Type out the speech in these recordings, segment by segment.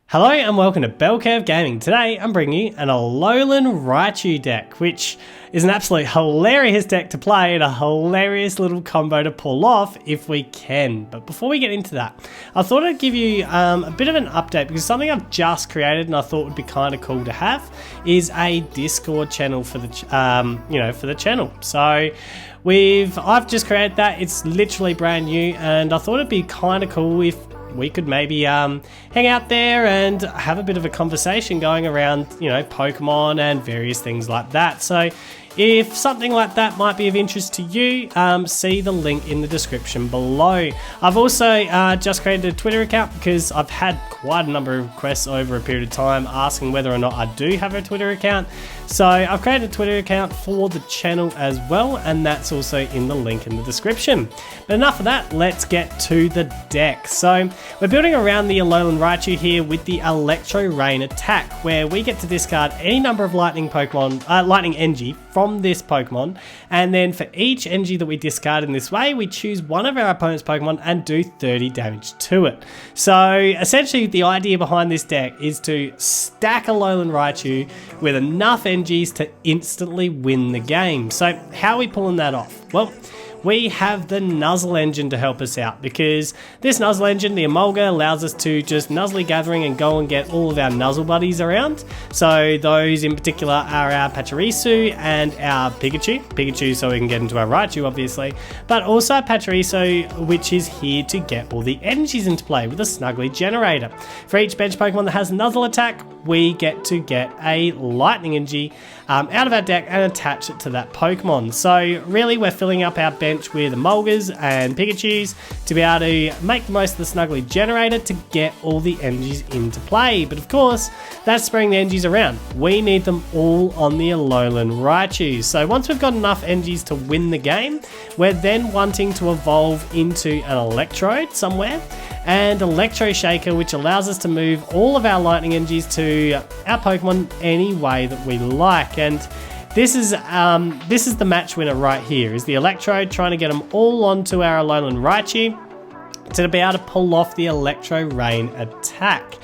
Hello and welcome to Bell Curve Gaming. Today I'm bringing you an Alolan Raichu deck, which is an absolute hilarious deck to play and a hilarious little combo to pull off if we can. But before we get into that, I thought I'd give you a bit of an update because something I've just created and I thought would be kind of cool to have is a Discord channel for the for the channel. So I've just created that. It's literally brand new and I thought it'd be kind of cool if we could maybe hang out there and have a bit of a conversation going around, Pokemon and various things like that. So if something like that might be of interest to you, see the link in the description below. I've also just created a Twitter account because I've had quite a number of requests over a period of time asking whether or not I do have a Twitter account. So I've created a Twitter account for the channel as well, and that's also in the link in the description. But enough of that, let's get to the deck. So we're building around the Alolan Raichu here with the Electro Rain attack, where we get to discard any number of lightning energy from this Pokemon, and then for each energy that we discard in this way, we choose one of our opponent's Pokemon and do 30 damage to it. So essentially the idea behind this deck is to stack Alolan Raichu with enough energies to instantly win the game. So how are we pulling that off? Well, we have the Nuzzle engine to help us out, because this Nuzzle engine, the Emolga, allows us to just Nuzzly gathering and go and get all of our Nuzzle buddies around. So those in particular are our Pachirisu and our Pikachu. Pikachu so we can get into our Raichu obviously, but also Pachirisu, which is here to get all the energies into play with a Snuggly generator. For each bench Pokemon that has Nuzzle attack, we get to get a lightning energy out of our deck and attach it to that Pokemon. So really we're filling up our bench with Emolgas and Pikachus to be able to make the most of the Snuggly generator to get all the energies into play. But of course, that's spreading the energies around. We need them all on the Alolan Raichu. So once we've got enough energies to win the game, we're then wanting to evolve into an Electrode somewhere, and Electro Shaker, which allows us to move all of our lightning energies to our Pokemon any way that we like. And this is the match winner right here, is the Electrode, trying to get them all onto our Alolan Raichu to be able to pull off the Electro Rain attack.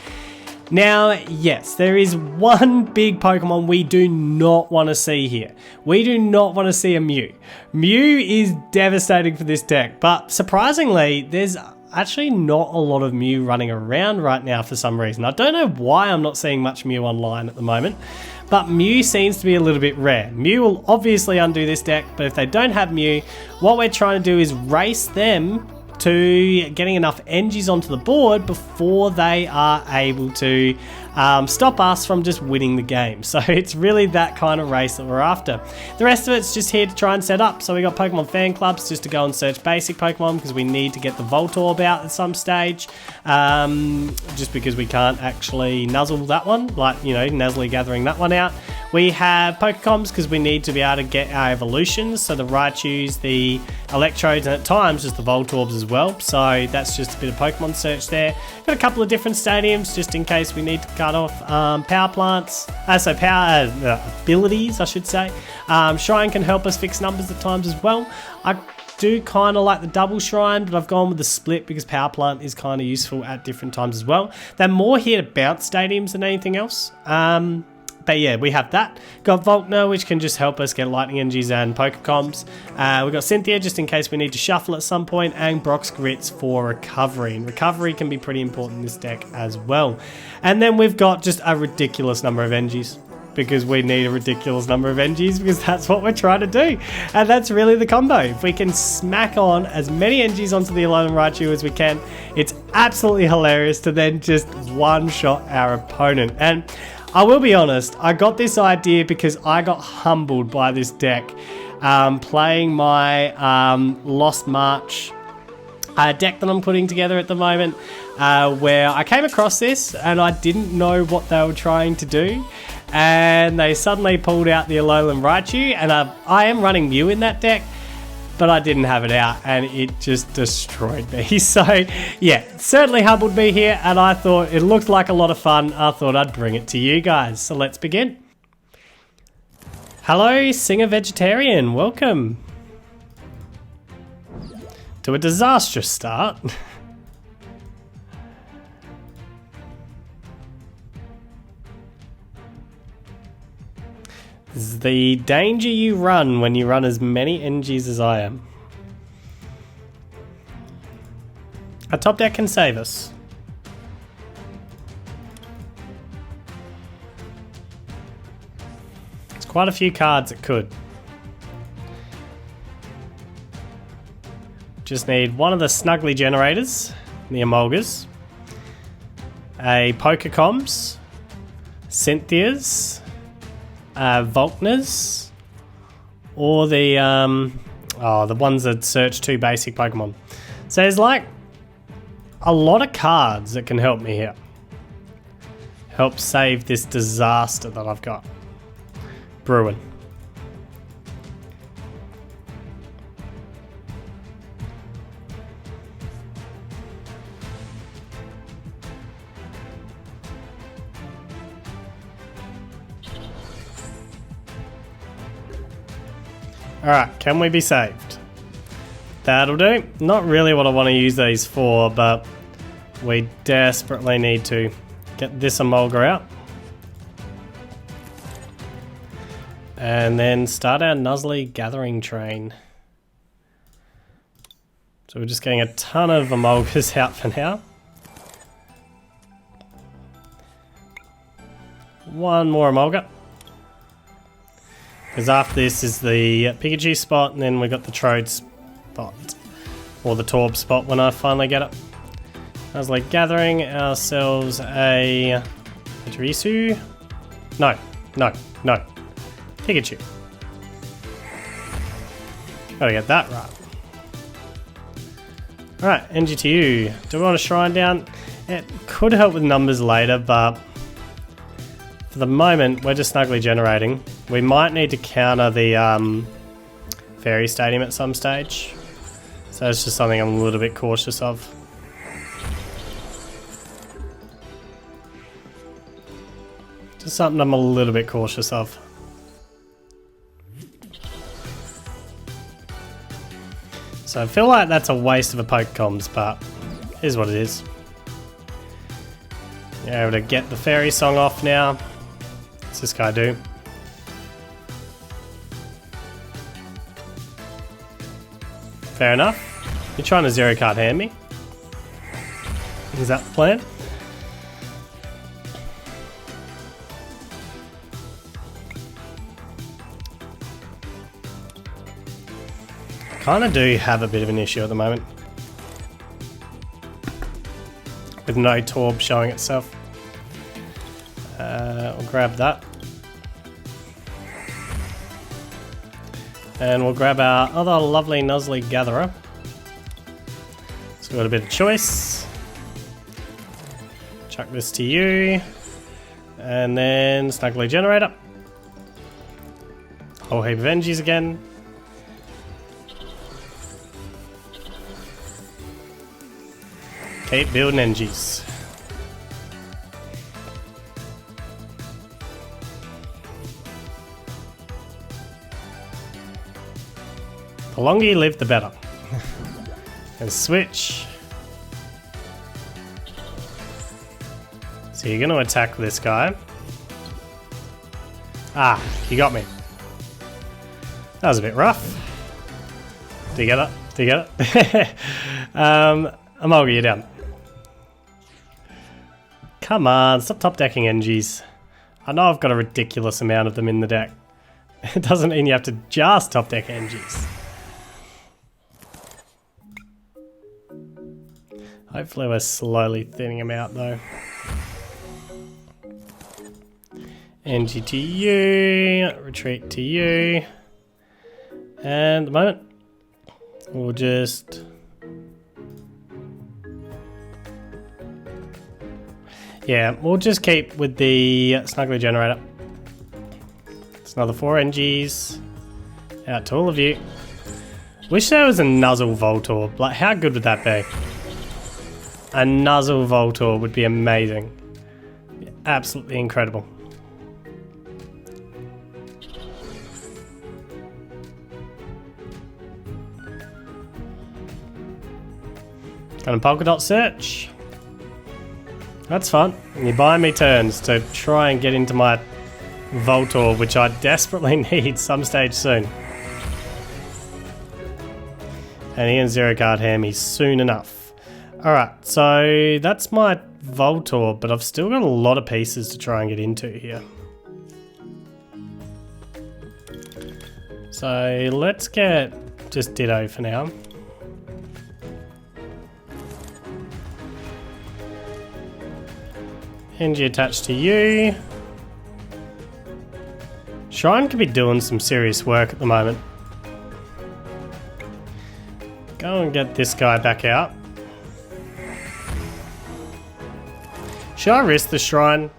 Now, yes, there is one big Pokemon we do not want to see here. We do not want to see a Mew. Mew is devastating for this deck, but surprisingly, there's actually not a lot of Mew running around right now for some reason. I don't know why I'm not seeing much Mew online at the moment, but Mew seems to be a little bit rare. Mew will obviously undo this deck, but if they don't have Mew, what we're trying to do is race them to getting enough energies onto the board before they are able to stop us from just winning the game. So it's really that kind of race that we're after. The rest of it's just here to try and set up. So we got Pokemon fan clubs just to go and search basic Pokemon because we need to get the Voltorb out at some stage, just because we can't actually nuzzle that one, like, Nuzzly gathering that one out. We have Pokecoms because we need to be able to get our evolutions, so the Raichus, the Electrodes, and at times just the Voltorbs as well. So that's just a bit of Pokemon search there. Got a couple of different stadiums just in case we need to cut off power plants, power abilities I should say. Shrine can help us fix numbers at times as well. I do kind of like the double shrine, but I've gone with the split because power plant is kind of useful at different times as well. They're more here to bounce stadiums than anything else. But yeah, we have that. Got Volkner, which can just help us get lightning energies and Pokecoms. We've got Cynthia, just in case we need to shuffle at some point, and Brock's Grits for recovery. And recovery can be pretty important in this deck as well. And then we've got just a ridiculous number of energies, because we need a ridiculous number of energies, because that's what we're trying to do. And that's really the combo. If we can smack on as many energies onto the Alolan Raichu as we can, it's absolutely hilarious to then just one-shot our opponent. And I will be honest, I got this idea because I got humbled by this deck playing my Lost March deck that I'm putting together at the moment, where I came across this and I didn't know what they were trying to do, and they suddenly pulled out the Alolan Raichu, and I am running Mew in that deck, but I didn't have it out and it just destroyed me. So yeah, certainly humbled me here, and I thought it looked like a lot of fun. I thought I'd bring it to you guys. So let's begin. Hello, Singer Vegetarian. Welcome to a disastrous start. This is the danger you run when you run as many NGs as I am. A top deck can save us. It's quite a few cards it could. Just need one of the Snuggly generators, the Emolgas, a Pokecoms, Cynthias, Volkners, or the ones that search 2 basic Pokemon. So there's like a lot of cards that can help me here. Help save this disaster that I've got brewing. Alright, can we be saved? That'll do. Not really what I want to use these for, but we desperately need to get this Emolga out. And then start our Nuzlocke gathering train. So we're just getting a ton of Emolgas out for now. One more Emolga. Because after this is the Pikachu spot, and then we got the Trode spot. Or the Torb spot when I finally get it. I was like gathering ourselves a Pachirisu. No. Pikachu. Gotta get that right. Alright, NGTU. Do we want a Shrine down? It could help with numbers later, but for the moment, we're just snugly generating. We might need to counter the Fairy Stadium at some stage. So it's just something I'm a little bit cautious of. Just something I'm a little bit cautious of. So I feel like that's a waste of a Pokecoms, but here's what it is. You're able to get the Fairy Song off now. What's this guy do? Fair enough. You're trying to zero card hand me? Is that the plan? Kind of do have a bit of an issue at the moment. With no Torb showing itself. We'll grab that. And we'll grab our other lovely Nuzlocke Gatherer. So we've got a bit of choice. Chuck this to you. And then Snuggly Generator. Whole heap of energies again. Keep building energies. The longer you live, the better. And switch. So you're going to attack this guy. Ah, you got me. That was a bit rough. Do you get it? Do you get it? Emolga, you're down. Come on, stop top decking NGs. I know I've got a ridiculous amount of them in the deck. It doesn't mean you have to just top deck NGs. Hopefully we're slowly thinning them out though. NG to you, retreat to you. And at the moment, we'll just... Yeah, we'll just keep with the Snuggly Generator. It's another 4 NGs. Out to all of you. Wish there was a Nuzzle Voltorb. Like, how good would that be? A Nuzzle Voltorb would be amazing. Absolutely incredible. Got a Polka Dot Search. That's fun. And you're buying me turns to try and get into my Voltorb, which I desperately need some stage soon. And he can zero card hand me soon enough. Alright, so that's my Voltorb, but I've still got a lot of pieces to try and get into here. So let's get just Ditto for now. Energy attached to you. Shrine could be doing some serious work at the moment. Go and get this guy back out. Should I risk the Shrine?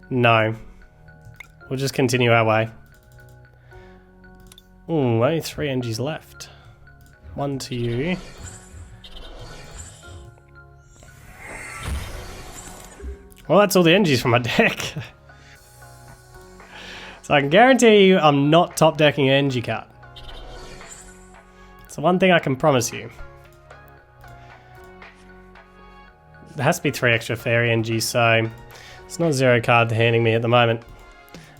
No. We'll just continue our way. Ooh, only 3 energies left. 1 to you. Well, that's all the energies from my deck. So I can guarantee you I'm not top decking an energy card. It's the one thing I can promise you. There has to be 3 extra fairy energies, so it's not 0 card handing me at the moment.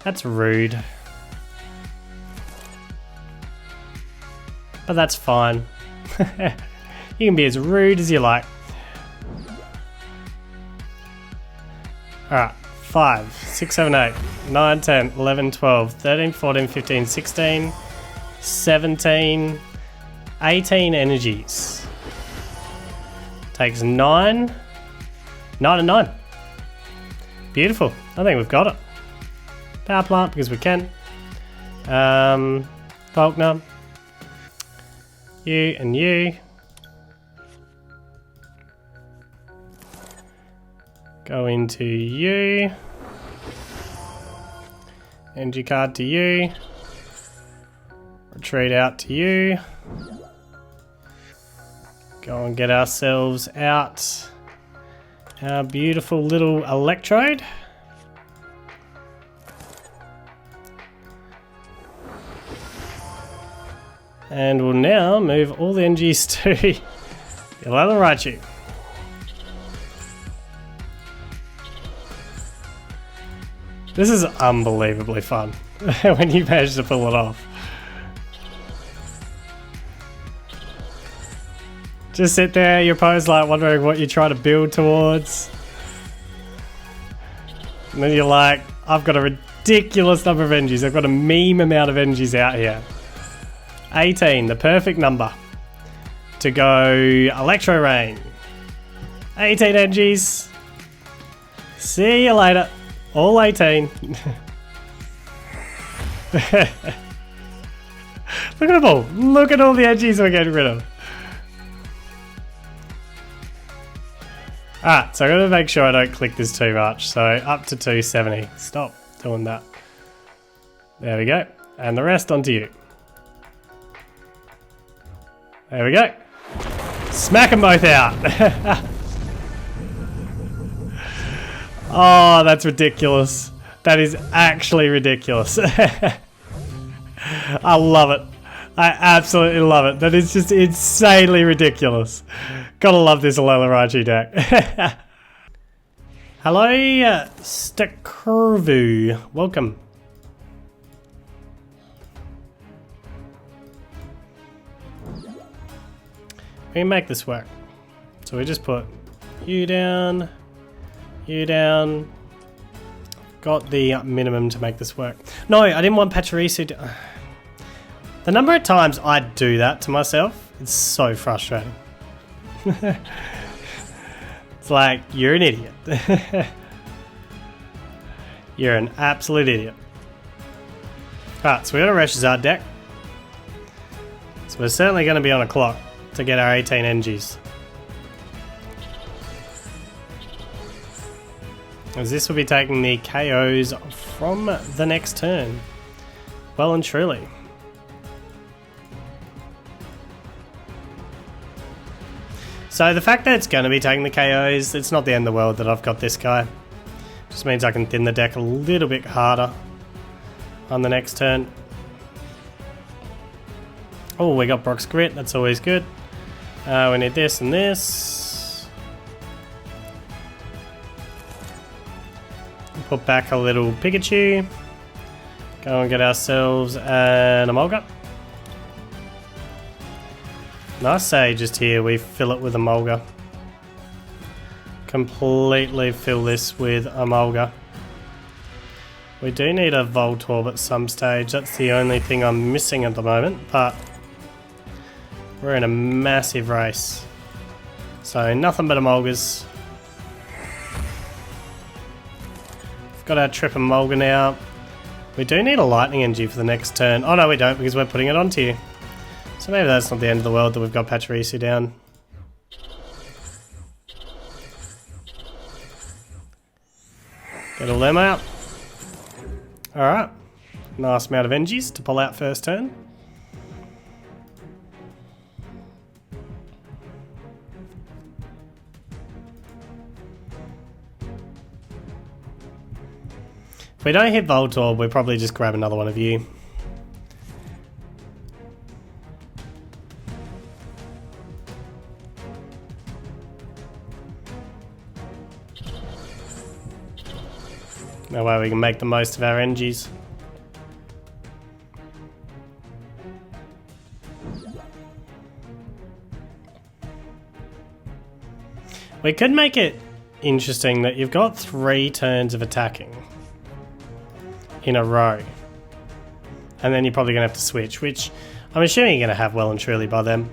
That's rude. But that's fine. You can be as rude as you like. Alright, 5, 6, 7, 8, 9, 10, 11, 12, 13, 14, 15, 16, 17, 18 energies. Takes 9. 9 and 9. Beautiful. I think we've got it. Power plant because we can. Faulkner. You and you. Go into you. Energy card to you. Retreat out to you. Go and get ourselves out our beautiful little Electrode. And we'll now move all the energies to the Alolan Raichu. This is unbelievably fun when you manage to pull it off. Just sit there, your opponent's like wondering what you're trying to build towards. And then you're like, I've got a ridiculous number of energies. I've got a meme amount of energies out here. 18, the perfect number to go Electro Rain. 18 energies. See you later. All 18. Look at them all. Look at all the energies we're getting rid of. Alright, so I'm going to make sure I don't click this too much. So up to 270. Stop doing that. There we go. And the rest onto you. There we go. Smack them both out. Oh, that's ridiculous. That is actually ridiculous. I love it. I absolutely love it. That is just insanely ridiculous. Gotta love this Alolan Raichu deck. Hello, Stakirvu. Welcome. We can make this work. So we just put you down, you down. Got the minimum to make this work. No, I didn't want Pachirisu to... The number of times I do that to myself, it's so frustrating. It's like, you're an idiot. You're an absolute idiot. Alright, so we got a Reshizard deck. So we're certainly going to be on a clock to get our 18 energies. As this will be taking the KOs from the next turn. Well and truly. So the fact that it's going to be taking the KOs, it's not the end of the world that I've got this guy. Just means I can thin the deck a little bit harder on the next turn. Oh, we got Brock's Grit, that's always good. We need this and this. Put back a little Pikachu. Go and get ourselves an Emolga. Nice say just here, we fill it with Emolga. Completely fill this with Emolga. We do need a Voltorb at some stage, that's the only thing I'm missing at the moment, but we're in a massive race. So nothing but Emolgas. We've got our trip Emolga now. We do need a Lightning Energy for the next turn. Oh no we don't, because we're putting it onto you. So maybe that's not the end of the world that we've got Pachirisu down. Get all them out. Alright. Nice amount of energies to pull out first turn. If we don't hit Voltorb, we'll probably just grab another one of you. That way we can make the most of our energies. We could make it interesting that you've got 3 turns of attacking in a row. And then you're probably going to have to switch, which I'm assuming you're going to have well and truly by then.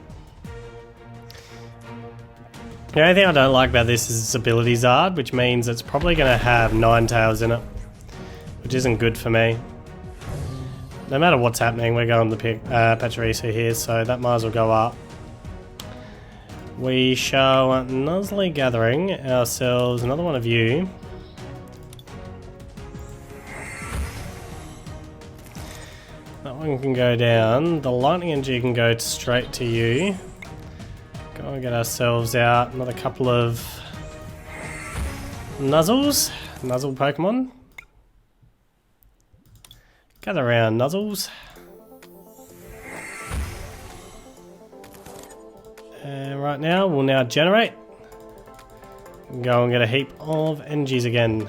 The only thing I don't like about this is its ability Zard, which means it's probably going to have Ninetales in it, which isn't good for me. No matter what's happening, we're going to pick Pachirisu here, so that might as well go up. We shall Nuzlocke Gathering ourselves another one of you. That one can go down. The Lightning Energy can go straight to you. Go and get ourselves out another couple of Nuzzle Pokemon. Gather around Nuzzles. And right now, we'll now generate. Go and get a heap of energies again.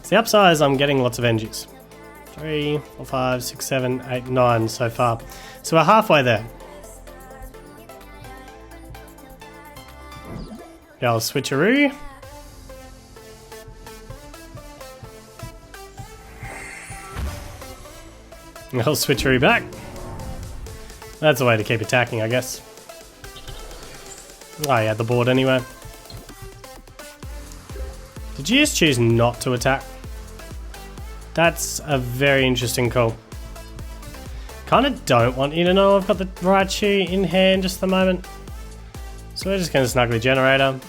So the upside is I'm getting lots of energies. 3, 4, 5, 6, 7, 8, 9 so far. So we're halfway there. Yeah, I'll switcheroo. I'll switcheroo back. That's a way to keep attacking, I guess. Oh yeah, the board anyway. Did you just choose not to attack? That's a very interesting call. Kinda don't want you to know I've got the Raichu in hand just at the moment. So we're just going to Snuggly Generator.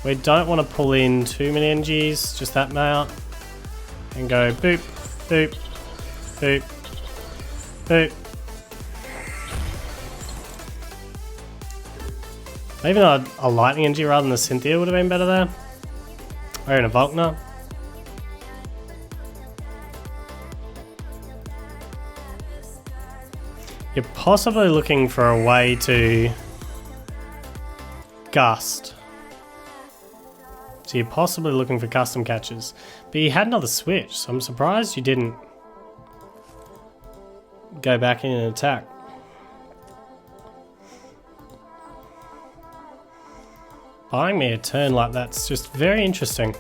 We don't want to pull in too many energies, just that amount. And go boop, boop, boop, boop. Even a Lightning Energy rather than a Cynthia would have been better there. Or in a Volkner. You're possibly looking for a way to Gust. So you're possibly looking for custom catches. But you had another switch, so I'm surprised you didn't go back in and attack. Buying me a turn like that's just very interesting.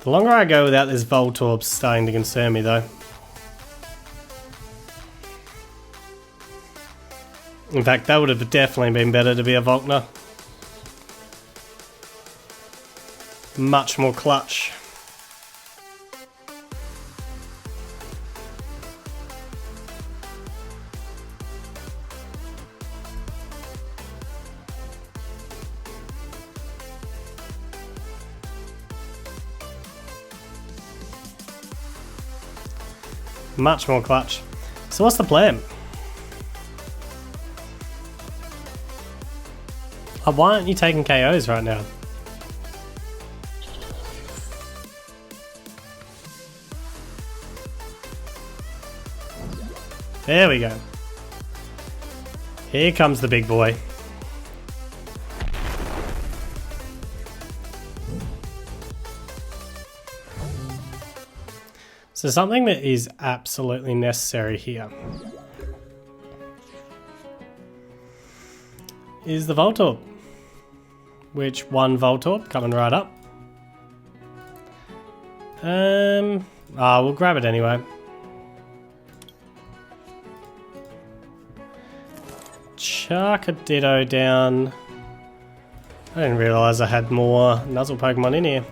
The longer I go without this Voltorb starting to concern me though. In fact, that would have definitely been better to be a Volkner. Much more clutch. Much more clutch. So what's the plan? Why aren't you taking KOs right now? There we go. Here comes the big boy. So something that is absolutely necessary here is the Voltorb. Which one Voltorb coming right up. We'll grab it anyway. Chuck a Ditto down. I didn't realise I had more Nuzzle Pokemon in here.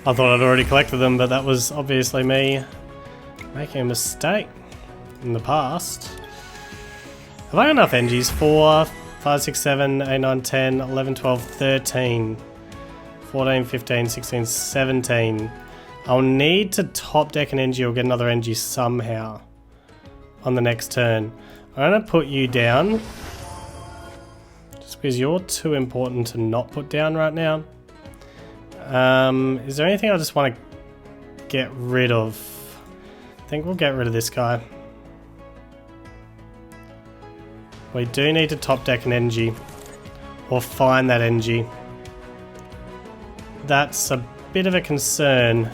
I thought I'd already collected them, but that was obviously me making a mistake in the past. Have I got enough Engis? 4, 5, 6, 7, 8, 9, 10, 11, 12, 13, 14, 15, 16, 17. I'll need to top deck an Engie or get another Engie somehow on the next turn. I'm going to put you down just because you're too important to not put down right now. Is there anything I just want to get rid of? I think we'll get rid of this guy. We do need to top deck an Engie or find that Engie. That's a bit of a concern.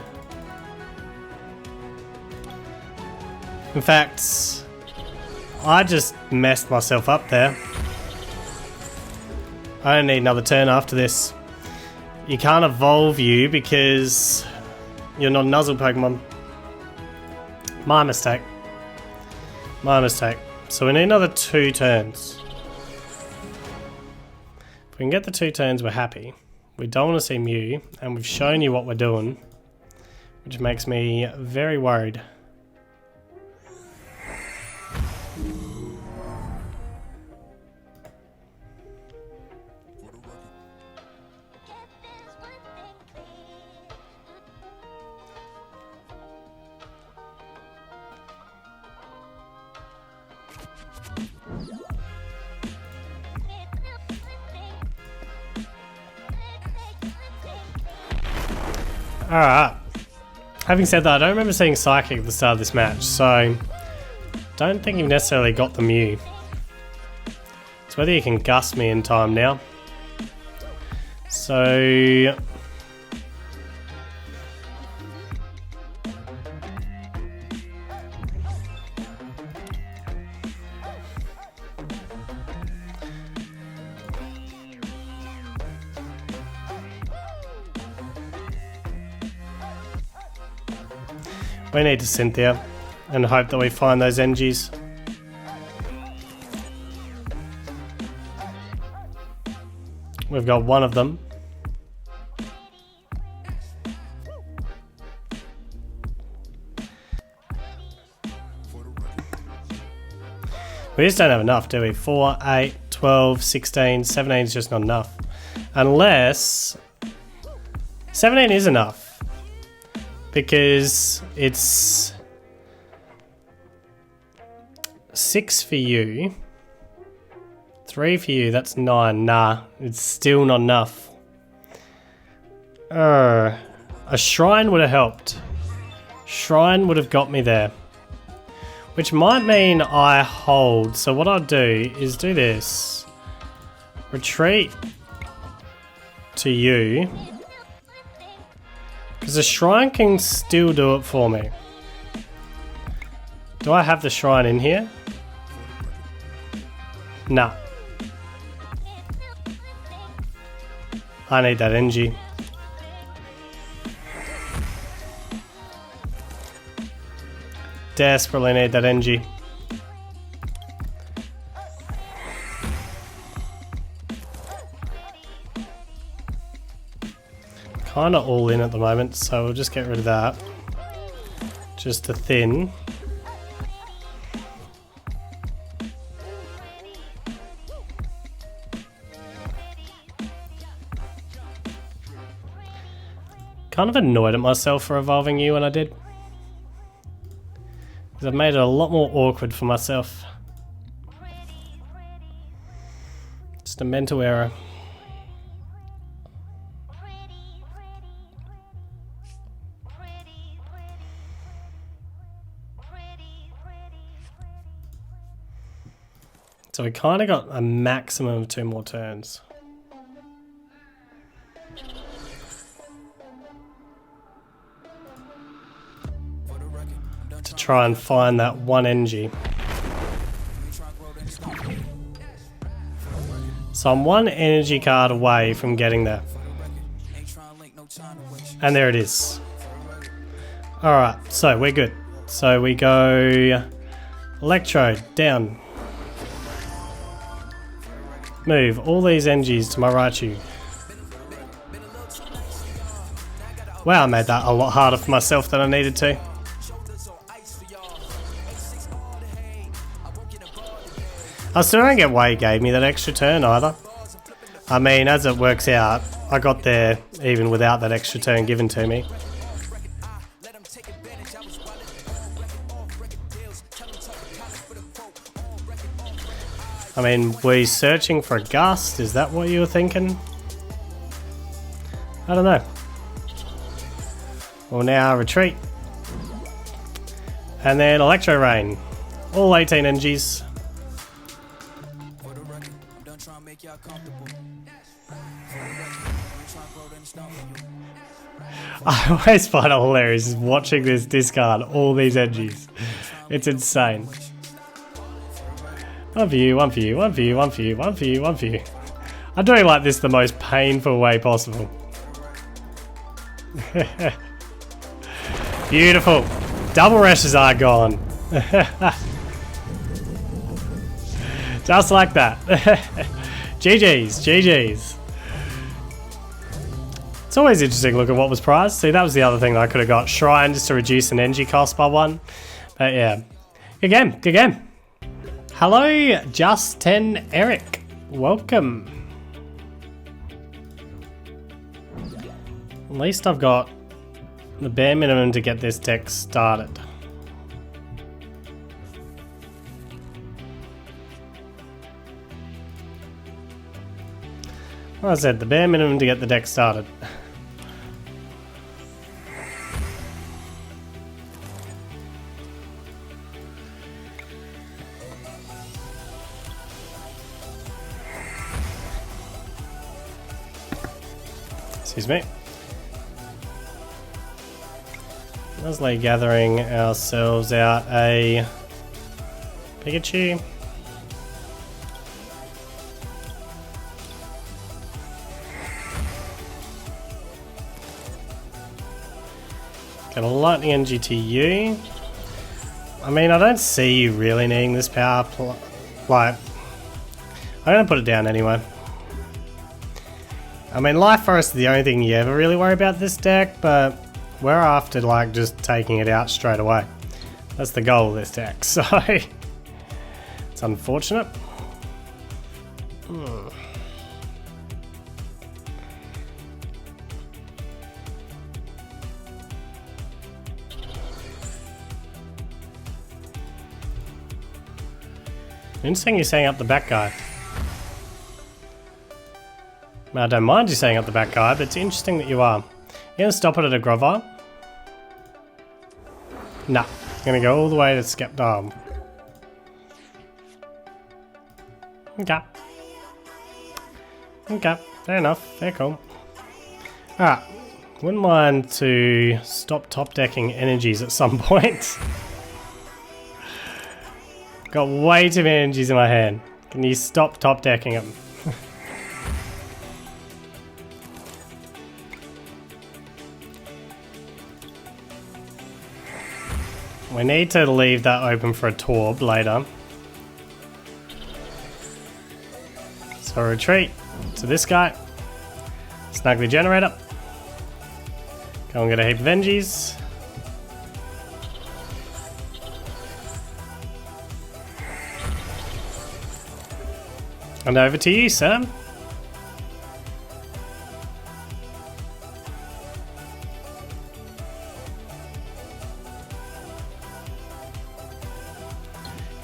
In fact, I just messed myself up there. I don't need another turn after this. You can't evolve you because you're not a Nuzzle Pokemon. My mistake. My mistake. So we need another 2 turns. If we can get the 2 turns, we're happy. We don't want to see Mew, and we've shown you what we're doing, which makes me very worried. Alright. Having said that, I don't remember seeing Psychic at the start of this match, so don't think you've necessarily got the Mew. It's whether you can gust me in time now. So we need to Cynthia and hope that we find those Engies. We've got one of them. We just don't have enough, do we? 4, 8, 12, 16, 17 is just not enough. Unless 17 is enough. Because it's 6 for you, 3 for you, that's 9. Nah, it's still not enough. A Shrine would have helped. Shrine would have got me there. Which might mean I hold. So what I'll do is do this. Retreat to you. Because the Shrine can still do it for me. Do I have the Shrine in here? Nah. I need that Engie. Desperately need that Engie. Kind of all in at the moment, so we'll just get rid of that. Just to thin. Kind of annoyed at myself for evolving you when I did. Because I've made it a lot more awkward for myself. Just a mental error. So we kind of got a maximum of 2 more turns. To try and find that 1 energy. So I'm 1 energy card away from getting there. And there it is. Alright, so we're good. So we go Electro, down. Move all these energies to my Raichu. Wow, I made that a lot harder for myself than I needed to. I still don't get why he gave me that extra turn either. I mean, as it works out, I got there even without that extra turn given to me. I mean, were you searching for a gust? Is that what you were thinking? I don't know. We'll now retreat. And then Electro Rain. All 18 energies. I always find it hilarious watching this discard all these energies. It's insane. 1 for you, 1 for you, 1 for you, 1 for you, 1 for you, 1 for you. I'm doing like this the most painful way possible. Beautiful. Double Reshizard gone. Just like that. GG's, GG's. It's always interesting looking at what was prized. See, that was the other thing that I could have got. Shrine just to reduce an energy cost by 1. But yeah. Good game, good game. Hello, Just 10 Eric. Welcome. At least I've got the bare minimum to get this deck started. Like I said, the bare minimum to get the deck started. Excuse me. Leslie gathering ourselves out a Pikachu. Got a lightning energy to you. I mean, I don't see you really needing this power. Like, I'm gonna put it down anyway. I mean, Life Forest is the only thing you ever really worry about this deck, but we're after like just taking it out straight away. That's the goal of this deck, so it's unfortunate. Interesting you're setting up the back guy. I don't mind you setting up the back guy, but it's interesting that you are. You're going to stop it at a Grovyle? Nah, going to go all the way to Skepdom. Okay. Okay, fair enough, fair cool. Alright, wouldn't mind to stop top decking energies at some point. Got way too many energies in my hand. Can you stop top decking them? We need to leave that open for a Torb later. So retreat to this guy. Snag the generator. Go and get a heap of energies. And over to you, sir.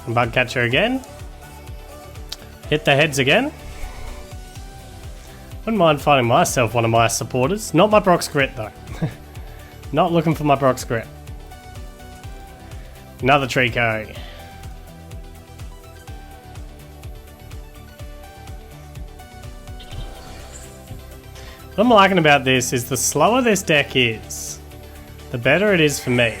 Bug catcher again. Hit the heads again. Wouldn't mind finding myself one of my supporters. Not my Brock's Grit though. Not looking for my Brock's Grit. Another Trico. What I'm liking about this is the slower this deck is, the better it is for me.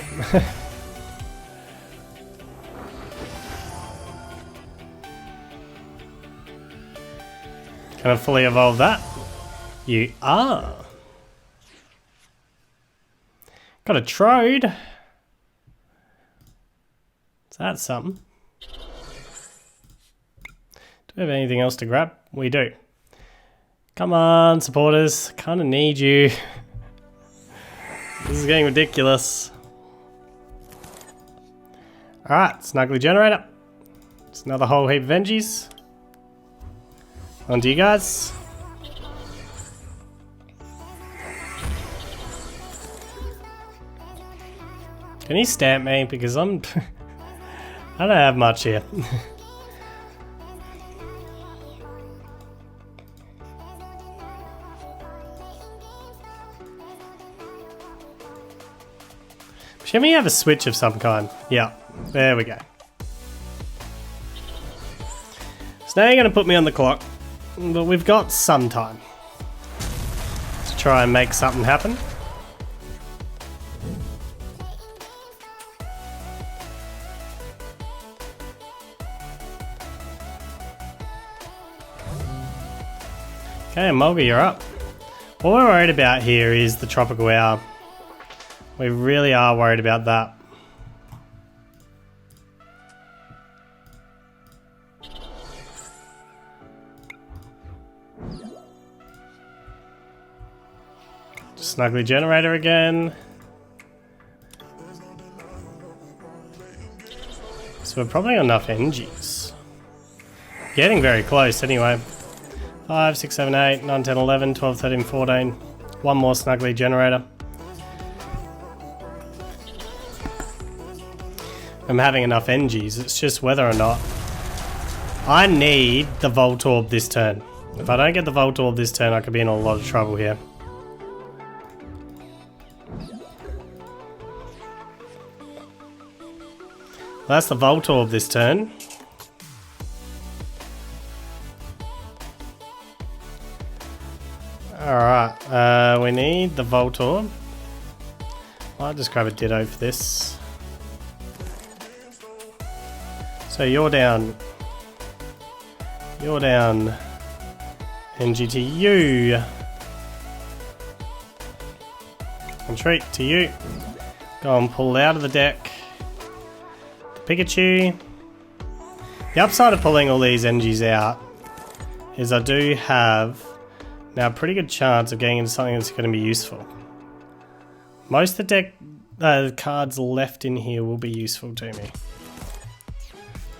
Can I fully evolve that? You are. Got a Trode. Is that something? Do we have anything else to grab? We do. Come on, supporters. Kinda need you. This is getting ridiculous. Alright, Snuggly Generator. It's another whole heap of Engies. On to you guys. Can you stamp me? Because I'm... I don't have much here. Should we have a switch of some kind? Yeah, there we go. So now you're going to put me on the clock, but we've got some time to try and make something happen. Okay, Mulga, you're up. What we're worried about here is the Tropical Hour. We really are worried about that. Snuggly Generator again. So we're probably got enough Engies. Getting very close anyway. 5, 6, 7, 8, 9, 10, 11, 12, 13, 14. One more Snuggly Generator. I'm having enough Engies, it's just whether or not. I need the Voltorb this turn. If I don't get the Voltorb this turn, I could be in a lot of trouble here. That's the Voltorb this turn. Alright, we need the Voltorb. I'll just grab a Ditto for this. So you're down. You're down. NG to you. Retreat to you. Go and pull out of the deck. The Pikachu. The upside of pulling all these NGs out is I do have now a pretty good chance of getting into something that's going to be useful. Most of the deck cards left in here will be useful to me.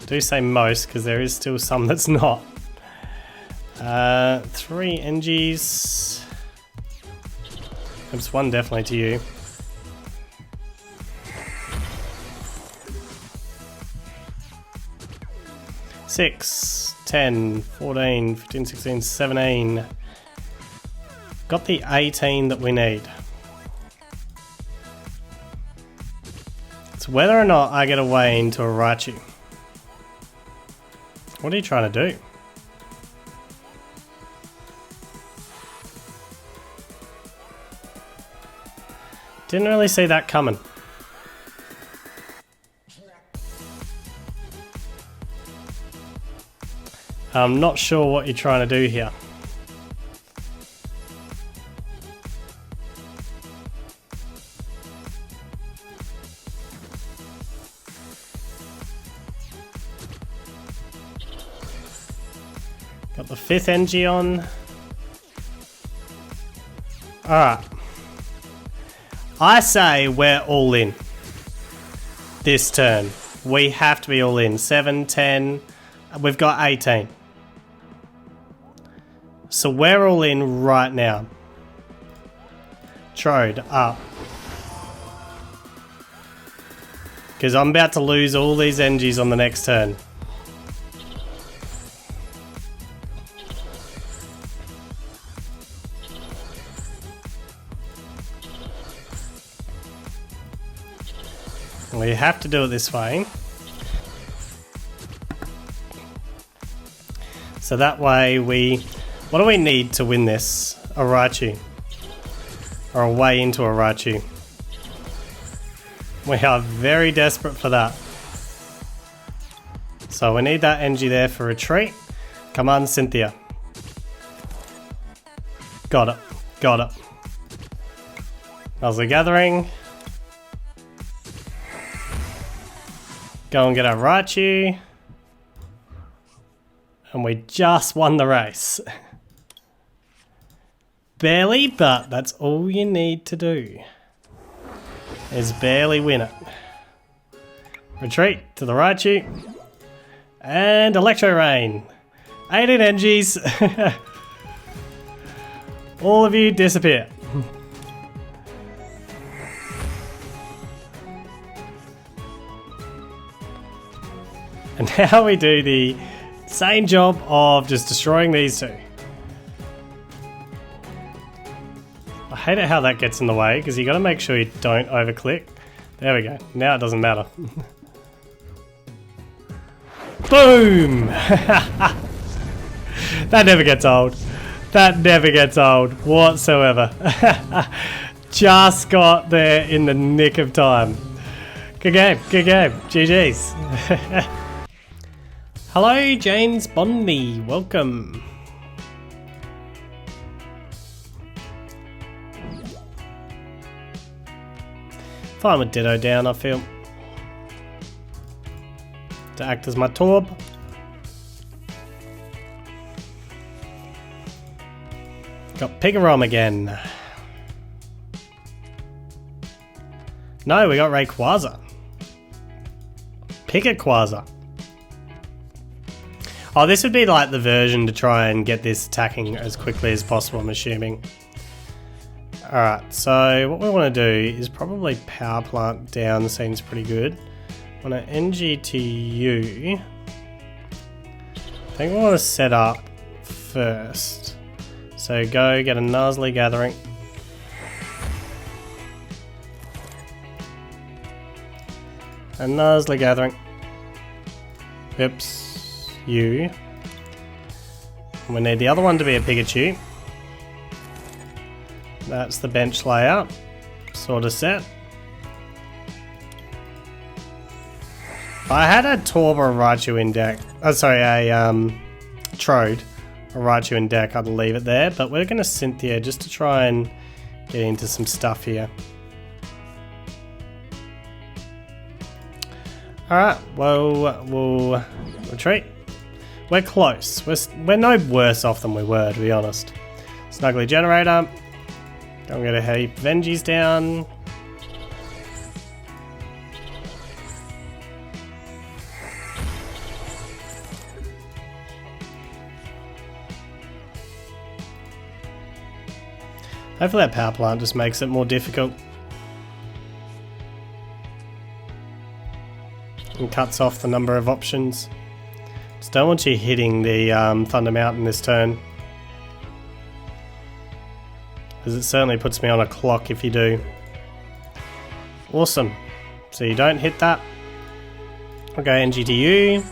I do say most because there is still some that's not. 3 NGs. Oops, one definitely to you. Six, 10, 14, 15, 16, 17. Got the 18 that we need. It's whether or not I get away into a Raichu. What are you trying to do? Didn't really see that coming. I'm not sure what you're trying to do here. Got the 5th NG on. Alright. I say we're all in. This turn. We have to be all in. 7, 10. We've got 18. So we're all in right now. Trode up. Because I'm about to lose all these NGs on the next turn. We have to do it this way. So that way we... What do we need to win this? A Raichu. or a way into a Raichu. We are very desperate for that. So we need that energy there for retreat. Come on, Cynthia. Got it. Got it. Nuzzly Gathering. Go and get our Raichu. And we just won the race. Barely, but that's all you need to do. Is barely win it. Retreat to the Raichu. And Electro Rain. 18 energies. All of you disappear. And now we do the same job of just destroying these two. I hate it how that gets in the way, because you got to make sure you don't overclick. There we go. Now it doesn't matter. Boom! That never gets old. That never gets old whatsoever. Just got there in the nick of time. Good game, good game. GG's. Hello, James Bondy. Welcome. Fine with Ditto down, I feel. To act as my Torb. Got Pikarom again. No, we got Rayquaza. Pikaquaza. Oh, this would be like the version to try and get this attacking as quickly as possible, I'm assuming. Alright, so what we want to do is probably Power Plant down, seems pretty good. On an NGTU, I think we want to set up first. So go get a Nuzlocke Gathering. A Nuzlocke Gathering. Oops, you. And we need the other one to be a Pikachu. That's the bench layout, sort of set. If I had a Torb or a Raichu in deck, oh sorry, a Trode, a Raichu in deck, I'd leave it there, but we're going to Cynthia just to try and get into some stuff here. Alright, well, we'll retreat. We're close. We're no worse off than we were, to be honest. Snuggly Generator. Don't get a heap of Vengies down. Hopefully that power plant just makes it more difficult. And cuts off the number of options. Just don't want you hitting the Thunder Mountain this turn. Because it certainly puts me on a clock if you do. Awesome. So you don't hit that. Okay, NGTU.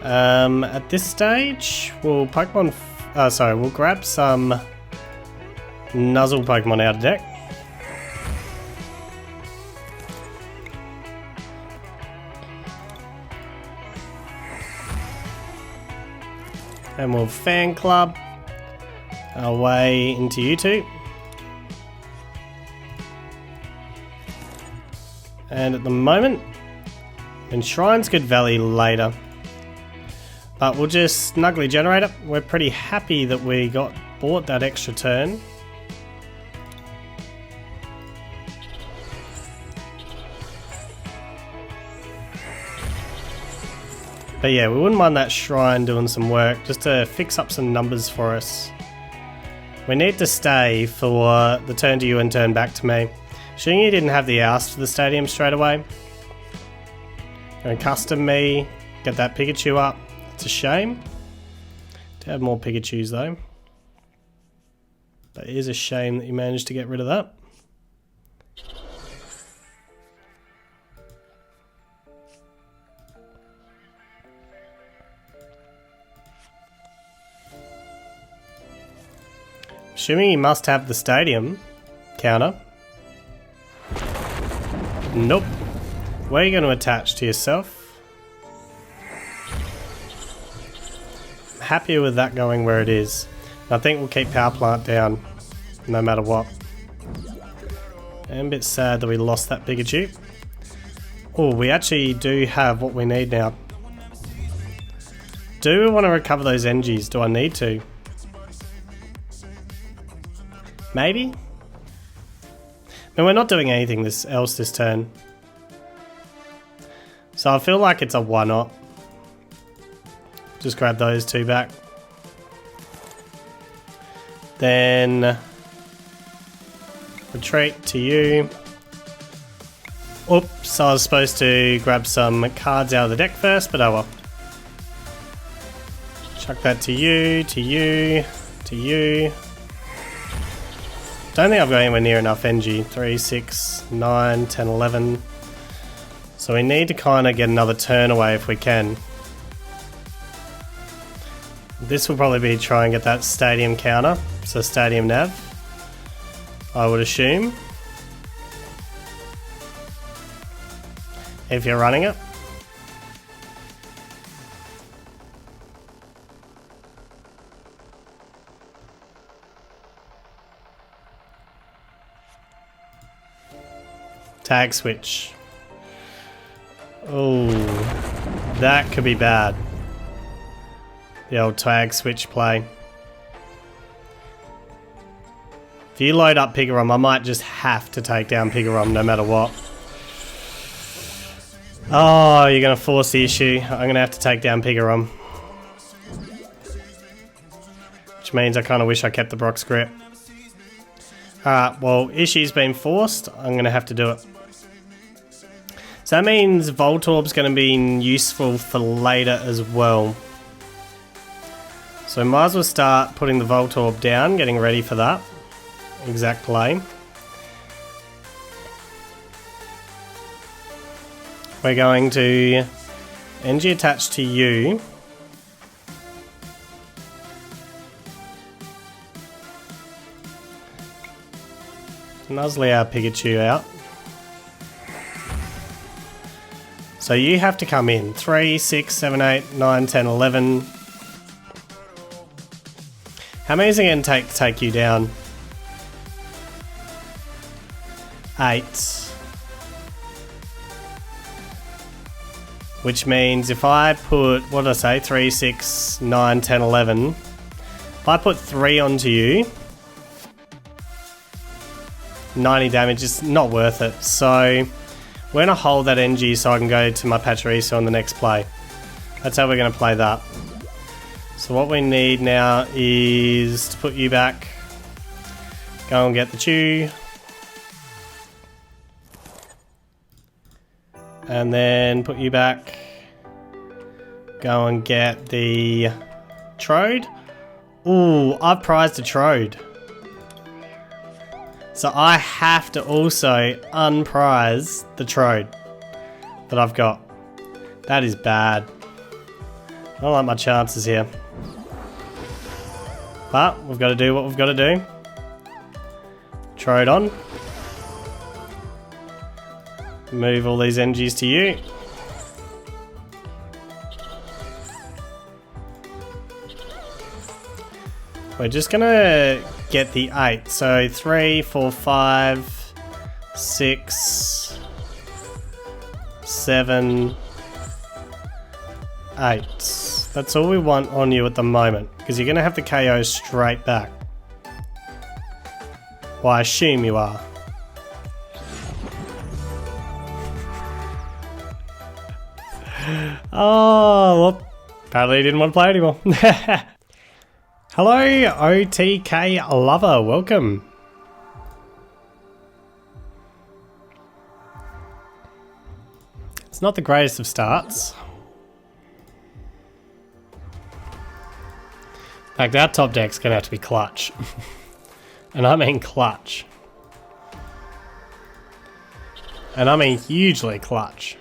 At this stage, we'll we'll grab some Nuzzle Pokemon out of deck. And we'll Fan Club our way into you two. And at the moment, Enshrines Good Valley later. But we'll just Snuggly Generator. We're pretty happy that we bought that extra turn. But yeah, we wouldn't mind that Shrine doing some work just to fix up some numbers for us. We need to stay for the turn to you and turn back to me. Assuming you didn't have the oust for the stadium straight away. Going to custom me, get that Pikachu up. It's a shame to have more Pikachus though. But it is a shame that you managed to get rid of that. Assuming you must have the stadium Counter. Nope. Where are you going to attach to yourself? I'm happier with that going where it is. I think we'll keep Power Plant down no matter what. I'm a bit sad that we lost that Pikachu. Oh, we actually do have what we need now. Do we want to recover those energies? Do I need to? Maybe? I mean, we're not doing anything else this turn. So I feel like it's a why not. Just grab those two back. Then retreat to you. Oops, I was supposed to grab some cards out of the deck first, but oh well. Chuck that to you, to you, to you. Don't think I've got anywhere near enough energy. 3, 6, 9, 10, 11. So we need to kind of get another turn away if we can. This will probably be try and get that stadium counter. So stadium nav, I would assume. If you're running it. Tag switch. Oh, that could be bad. The old tag switch play. If you load up Pikarom, I might just have to take down Pikarom no matter what. Oh, you're going to force the issue. I'm going to have to take down Pikarom. Which means I kind of wish I kept the Brock's grip. Alright, well, issue's been forced. I'm going to have to do it. So that means Voltorb's going to be useful for later as well. So might as well start putting the Voltorb down, getting ready for that exact play. We're going to energy attach to you. Nuzzle our Pikachu out. So you have to come in. 3, 6, 7, 8, 9, 10, 11. How many is it going to take you down? 8. Which means if I put, what did I say? 3, 6, 9, 10, 11. If I put 3 onto you, 90 damage is not worth it. So we're going to hold that energy so I can go to my Pachirisu on the next play. That's how we're going to play that. So what we need now is to put you back. Go and get the Chew. And then put you back. Go and get the Trode. Ooh, I've prized a Trode. So I have to also unprize the Trode that I've got. That is bad. I don't like my chances here. But we've got to do what we've got to do. Trode on. Move all these energies to you. We're just gonna get the 8. So 3, 4, 5, 6, 7, 8. That's all we want on you at the moment, because you're gonna have the KO straight back. Well, I assume you are. Oh, well, apparently he didn't want to play anymore. Hello, OTK lover, welcome. It's not the greatest of starts. In fact, our top deck's going to have to be clutch. And I mean clutch. And I mean hugely clutch.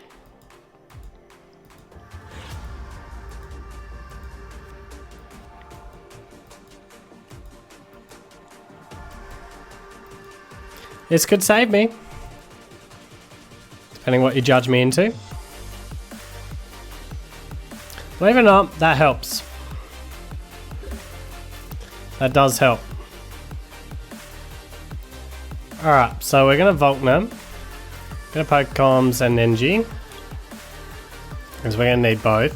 This could save me. Depending what you judge me into. Believe it or not, that helps. That does help. Alright, so we're going to Volkner. Going to Pokecoms and Nenji. Because we're going to need both.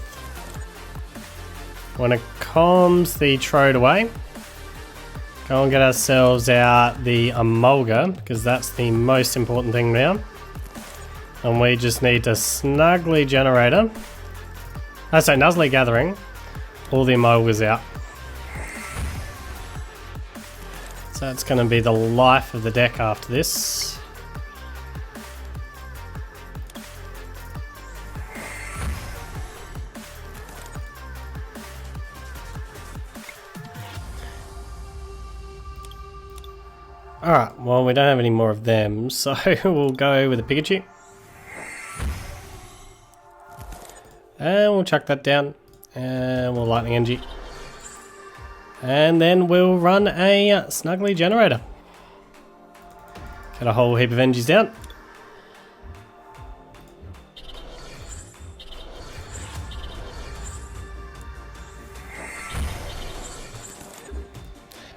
When it comes the Trode away, go and get ourselves out the Emolga, because that's the most important thing now. And we just need to Snuggly Generator. Oh, sorry, Nuzzly Gathering. All the Emolgas out. So that's going to be the life of the deck after this. Alright, well we don't have any more of them, so we'll go with a Pikachu. And we'll chuck that down. And we'll Lightning Energy. And then we'll run a Snuggly Generator. Get a whole heap of energies down.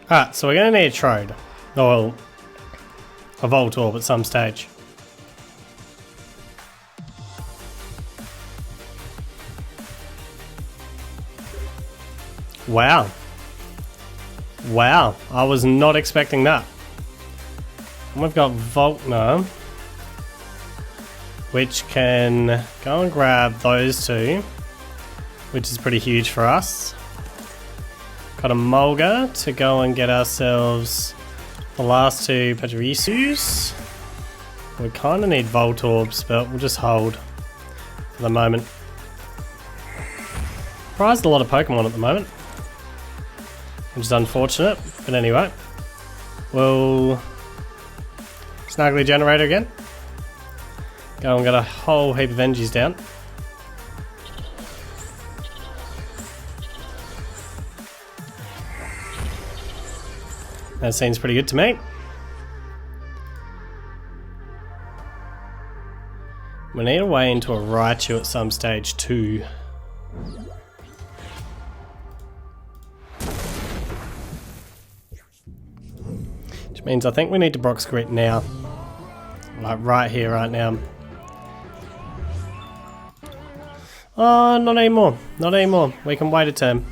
Alright, so we're going to need a Trode. Or a Voltorb at some stage. Wow. Wow, I was not expecting that. And we've got Volkner, which can go and grab those two, which is pretty huge for us. Got a Molga to go and get ourselves the last two Pachirisus. We kind of need Voltorbs, but we'll just hold for the moment. Prized a lot of Pokemon at the moment, which is unfortunate, but anyway. We'll Snuggly Generator again. Go and get a whole heap of energies down. That seems pretty good to me. We need a way into a Raichu at some stage too. Which means I think we need to Brock's Grit now. Like right here, right now. Oh, not anymore. Not anymore. We can wait a turn.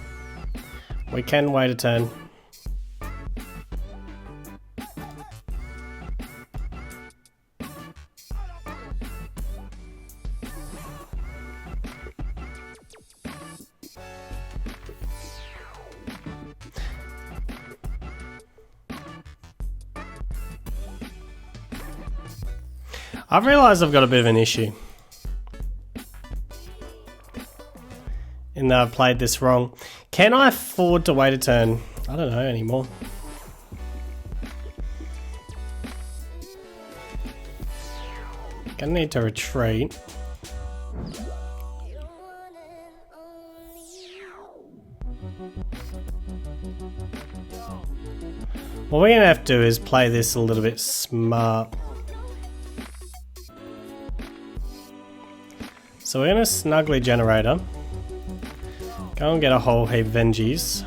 We can wait a turn. I've realised I've got a bit of an issue. In that I've played this wrong. Can I afford to wait a turn? I don't know anymore. Gonna need to retreat. What we're gonna have to do is play this a little bit smart. So we're going to Snuggly Generator. Go and get a whole heap of energies.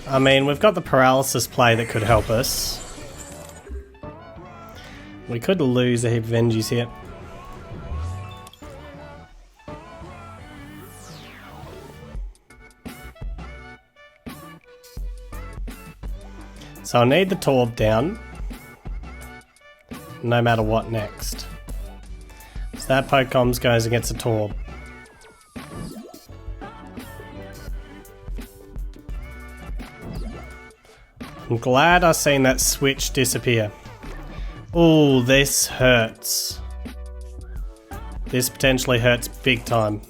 I mean, we've got the Paralysis play that could help us. We could lose a heap of energies here. So I need the Torb down. No matter what next. So that Pokecoms goes against a Torb. I'm glad I've seen that switch disappear. Oh, this hurts. This potentially hurts big time.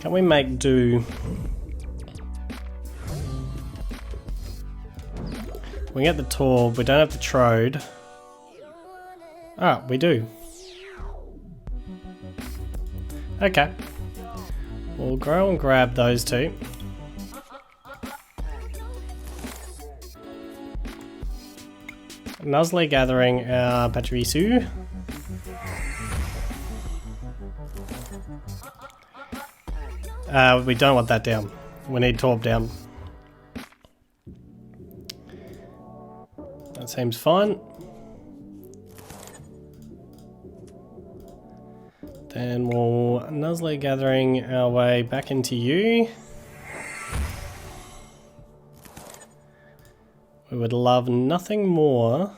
Can we make do? We get the Torb, we don't have the Trode. Ah, we do. Okay. We'll go and grab those two. Nuzlocke gathering our Pachirisu. We don't want that down. We need Torb down. That seems fine. Then we'll Nuzlocke gathering our way back into you. We would love nothing more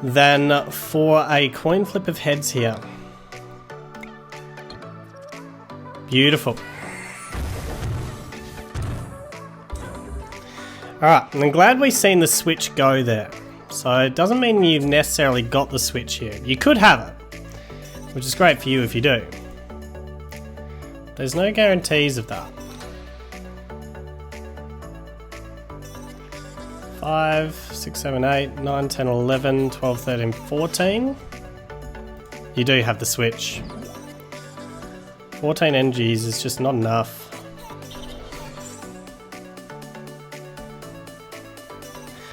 than for a coin flip of heads here. Beautiful. Alright, I'm glad we've seen the switch go there. So it doesn't mean you've necessarily got the switch here. You could have it, which is great for you if you do. There's no guarantees of that. 5, 6, 7, 8, 9, 10, 11, 12, 13, 14. You do have the switch. 14 energies is just not enough.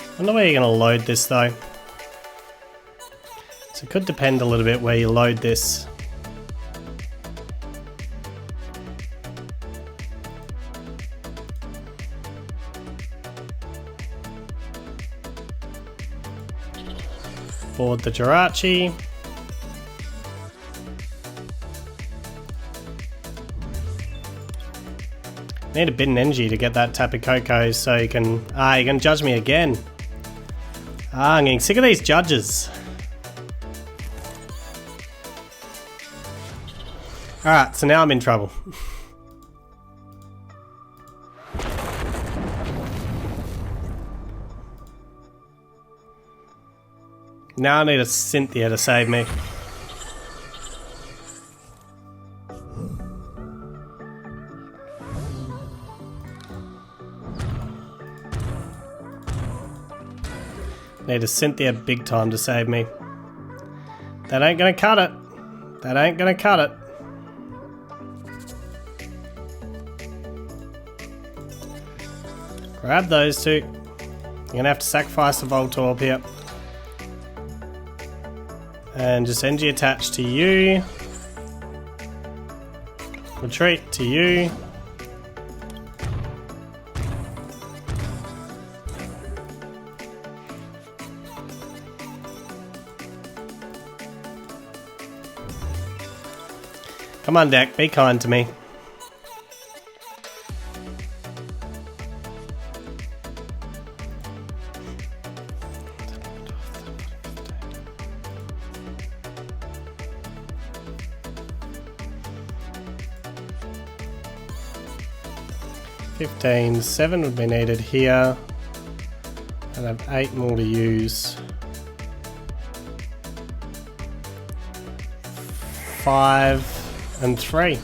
I wonder where you're going to load this though. So it could depend a little bit where you load this. Board the Jirachi. Need a bit of energy to get that Tapu Koko so you can... you're going to judge me again. I'm getting sick of these judges. Alright, so now I'm in trouble. Now I need a Cynthia to save me. Need a Cynthia big time to save me. That ain't gonna cut it. That ain't gonna cut it. Grab those two. You're gonna have to sacrifice the Voltorb here. And just energy attached to you. Retreat to you. Come on, deck, be kind to me. $15.7 would be needed here. And I have 8 more to use. 5 and 3.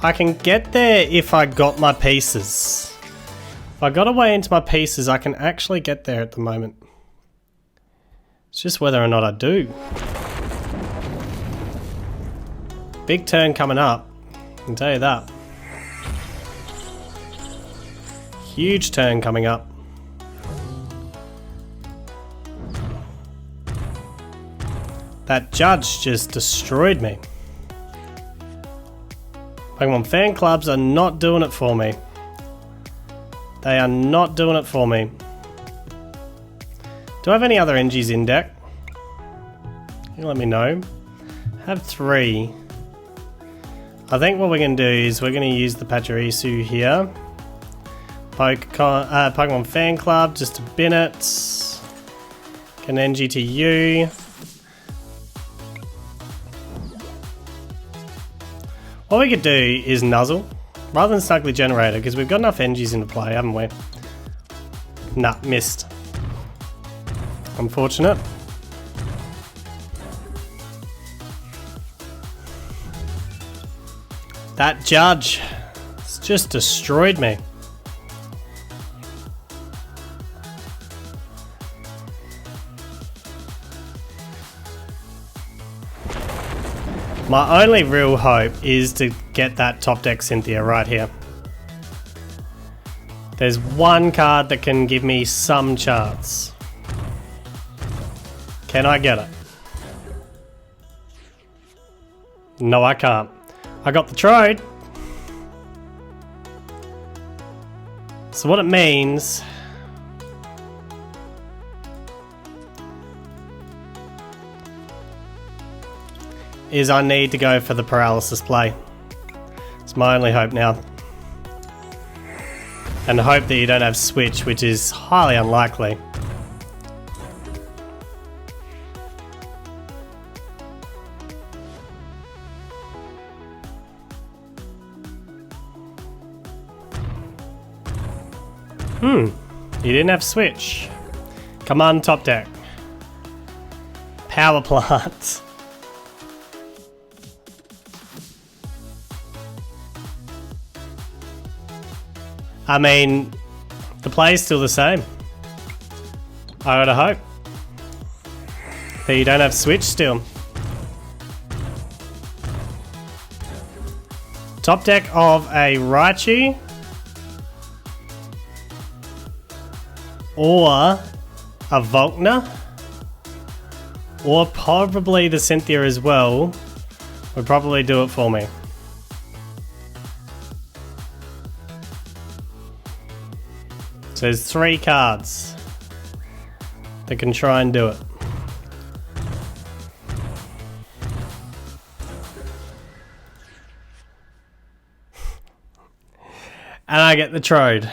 I can get there if I got my pieces. If I got away into my pieces, I can actually get there at the moment. It's just whether or not I do. Big turn coming up, I can tell you that. Huge turn coming up. That judge just destroyed me. Pokemon fan clubs are not doing it for me. They are not doing it for me. Do I have any other energies in deck? Can you let me know? I have 3. I think what we're going to do is we're going to use the Pachirisu here. Pokemon fan club just to bin it. Get an energy to you. What we could do is Nuzzle, rather than Snuggly Generator, because we've got enough energies into play, haven't we? Nah, missed. Unfortunate. That judge has just destroyed me. My only real hope is to get that top deck Cynthia right here. There's one card that can give me some chance. Can I get it? No, I can't. I got the trade. So what it means is I need to go for the paralysis play. It's my only hope now. And hope that you don't have switch, which is highly unlikely. You didn't have switch. Come on, top deck. Power plant. I mean, the play is still the same. I gotta hope that you don't have switch still. Top deck of a Raichu. Or a Volkner. Or probably the Cynthia as well. Would probably do it for me. So there's 3 cards that can try and do it. And I get the trade.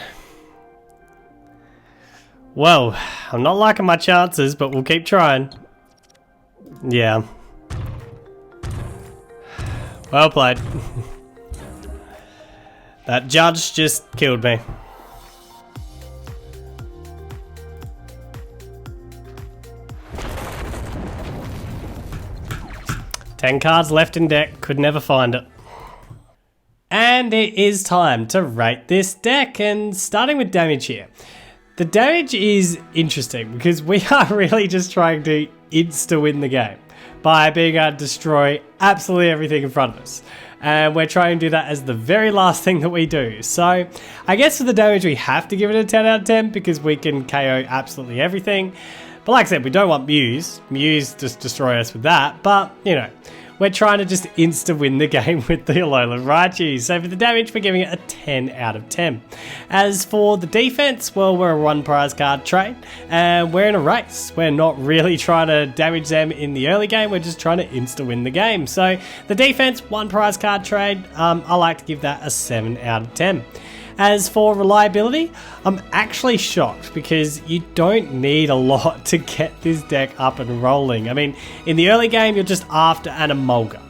Well, I'm not liking my chances, but we'll keep trying. Yeah. Well played. That judge just killed me. Ten cards left in deck, could never find it. And it is time to rate this deck, and starting with damage here. The damage is interesting because we are really just trying to insta-win the game by being able to destroy absolutely everything in front of us. And we're trying to do that as the very last thing that we do. So I guess for the damage we have to give it a 10 out of 10 because we can KO absolutely everything. But like I said, we don't want Muse. Muse just destroy us with that. But, you know, we're trying to just insta-win the game with the Alolan Raichu. So for the damage, we're giving it a 10 out of 10. As for the defense, well, we're a 1 prize card trade, and we're in a race. We're not really trying to damage them in the early game, we're just trying to insta-win the game. So the defense, 1 prize card trade, I like to give that a 7 out of 10. As for reliability, I'm actually shocked because you don't need a lot to get this deck up and rolling. I mean, in the early game, you're just after an Emolga.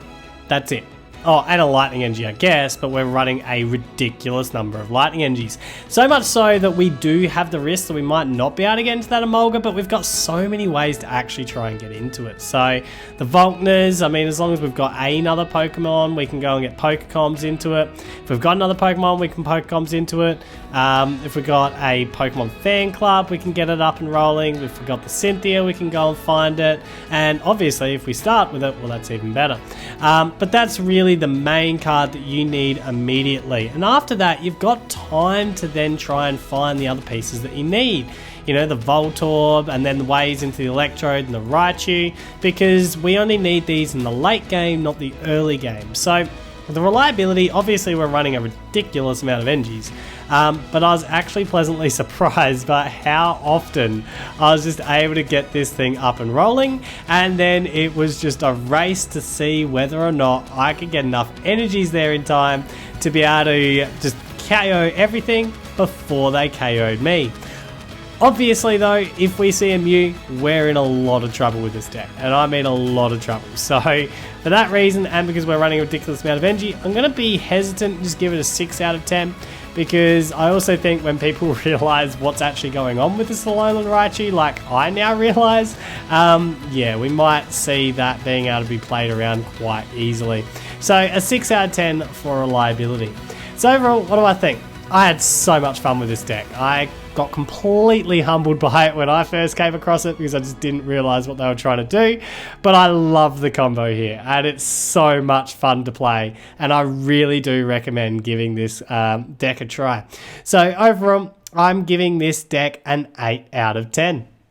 That's it. Oh, and a Lightning Energy, I guess, but we're running a ridiculous number of Lightning Energies. So much so that we do have the risk that we might not be able to get into that Emolga, but we've got so many ways to actually try and get into it. So the Volkners, I mean, as long as we've got another Pokemon, we can go and get Pokecoms into it. If we've got another Pokemon, we can Pokecoms into it. If we've got a Pokemon fan club, we can get it up and rolling. If we've got the Cynthia, we can go and find it. And obviously, if we start with it, well, that's even better. But that's really the main card that you need immediately. And after that, you've got time to then try and find the other pieces that you need. You know, the Voltorb, and then the ways into the Electrode and the Raichu, because we only need these in the late game, not the early game. So the reliability, obviously we're running a ridiculous amount of energies, but I was actually pleasantly surprised by how often I was just able to get this thing up and rolling, and then it was just a race to see whether or not I could get enough energies there in time to be able to just KO everything before they KO'd me. Obviously though, if we see a Mew, we're in a lot of trouble with this deck, and I mean a lot of trouble. So for that reason, and because we're running a ridiculous amount of energy, I'm going to be hesitant and just give it a 6 out of 10, because I also think when people realise what's actually going on with this Alolan Raichu, like I now realise, yeah, we might see that being able to be played around quite easily. So a 6 out of 10 for reliability. So overall, what do I think? I had so much fun with this deck. I got completely humbled by it when I first came across it because I just didn't realize what they were trying to do. But I love the combo here and it's so much fun to play. And I really do recommend giving this deck a try. So overall, I'm giving this deck an 8 out of 10.